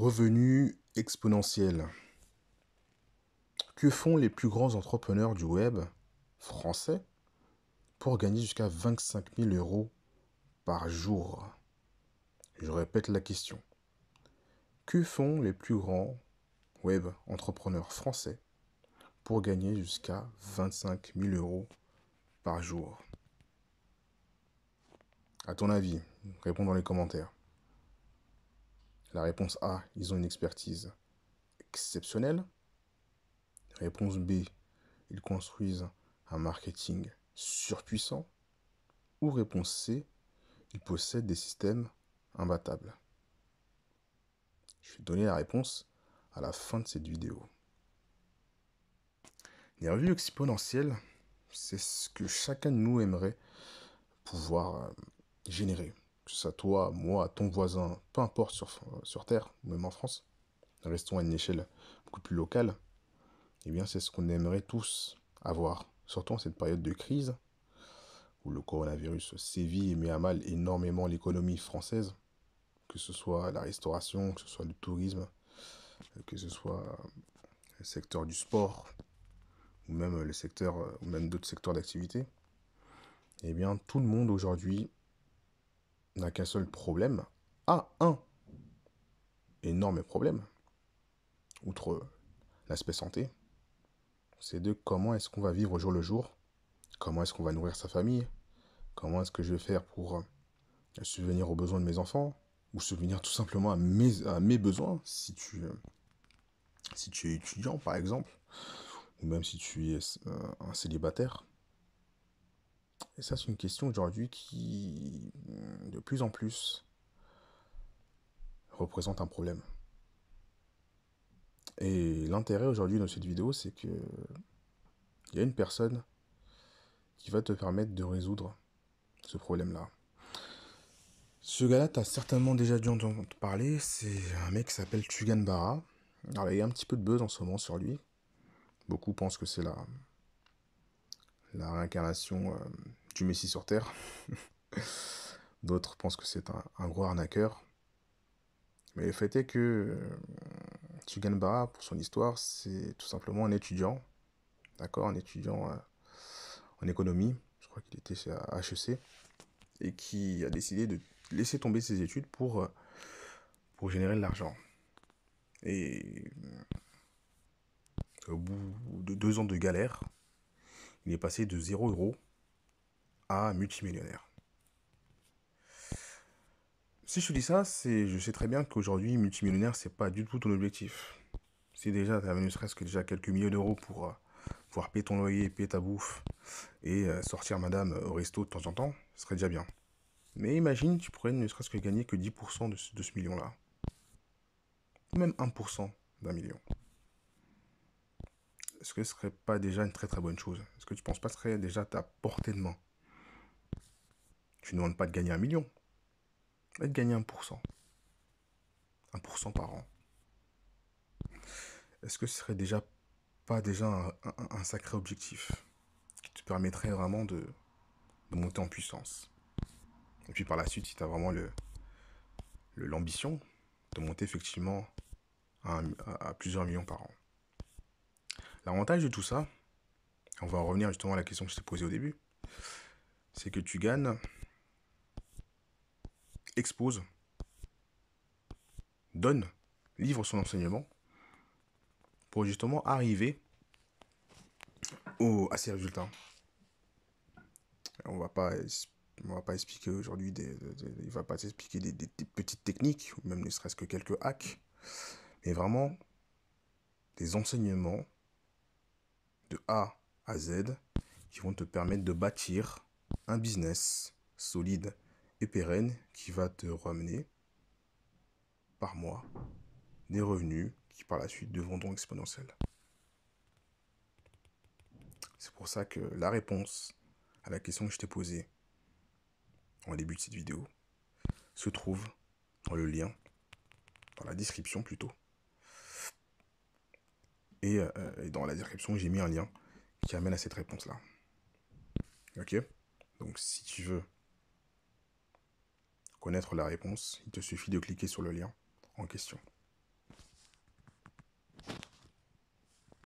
Revenu exponentiel. Que font les plus grands entrepreneurs du web français pour gagner jusqu'à 25 000 euros par jour? Je répète la question. Que font les plus grands web entrepreneurs français pour gagner jusqu'à 25 000 euros par jour? À ton avis, réponds dans les commentaires. La réponse A, ils ont une expertise exceptionnelle. Réponse B, ils construisent un marketing surpuissant. Ou réponse C, ils possèdent des systèmes imbattables. Je vais donner la réponse à la fin de cette vidéo. Les revenus exponentiels, c'est ce que chacun de nous aimerait pouvoir générer. Que ce soit toi, moi, ton voisin, peu importe sur Terre, même en France, restons à une échelle beaucoup plus locale, eh bien c'est ce qu'on aimerait tous avoir. Surtout en cette période de crise, où le coronavirus sévit et met à mal énormément l'économie française, que ce soit la restauration, que ce soit le tourisme, que ce soit le secteur du sport, ou même le secteur, ou même d'autres secteurs d'activité. Eh bien, tout le monde aujourd'hui n'a qu'un seul problème, un énorme problème, outre l'aspect santé, c'est de comment est-ce qu'on va vivre au jour le jour, comment est-ce qu'on va nourrir sa famille, comment est-ce que je vais faire pour subvenir aux besoins de mes enfants, ou subvenir tout simplement à mes besoins, si tu es étudiant par exemple, ou même si tu es un célibataire. Et ça, c'est une question aujourd'hui qui, de plus en plus, représente un problème. Et l'intérêt aujourd'hui de cette vidéo, c'est que il y a une personne qui va te permettre de résoudre ce problème-là. Ce gars-là, tu as certainement déjà dû entendre parler, c'est un mec qui s'appelle Tugan Bara. Alors, il y a un petit peu de buzz en ce moment sur lui. Beaucoup pensent que c'est la réincarnation du Messie sur Terre. D'autres pensent que c'est un gros arnaqueur. Mais le fait est que Tugan Bara, pour son histoire, c'est tout simplement un étudiant, d'accord, un étudiant en économie, je crois qu'il était chez HEC, et qui a décidé de laisser tomber ses études pour générer de l'argent. Et au bout de 2 ans de galère, il est passé de 0 € à multimillionnaire. Si je te dis ça, je sais très bien qu'aujourd'hui, multimillionnaire, c'est pas du tout ton objectif. Si déjà tu as ne serait-ce que déjà quelques milliers d'euros pour pouvoir payer ton loyer, payer ta bouffe et sortir madame au resto de temps en temps, ce serait déjà bien. Mais imagine, tu pourrais ne serait-ce que gagner que 10% de ce million-là. Ou même 1% d'un million. Est-ce que ce serait pas déjà une très très bonne chose? Est-ce que tu penses pas que ce serait déjà ta portée de main? Tu ne demandes pas de gagner 1 million, mais de gagner 1%. 1% par an. Est-ce que ce serait déjà pas déjà un sacré objectif qui te permettrait vraiment de monter en puissance? Et puis par la suite, si tu as vraiment l'ambition de monter effectivement à plusieurs millions par an. L'avantage de tout ça, on va en revenir justement à la question que je t'ai posée au début, c'est que tu gagnes, expose, donne, livre son enseignement pour justement arriver à ces résultats. On va pas expliquer aujourd'hui il va pas t'expliquer des petites techniques, ou même ne serait-ce que quelques hacks, mais vraiment des enseignements de A à Z qui vont te permettre de bâtir un business solide et pérenne qui va te ramener par mois des revenus qui par la suite deviendront exponentiels. C'est pour ça que la réponse à la question que je t'ai posée en début de cette vidéo se trouve dans le lien, dans la description plutôt. Et dans la description, j'ai mis un lien qui amène à cette réponse-là. Ok? Donc si tu veux connaître la réponse, il te suffit de cliquer sur le lien en question.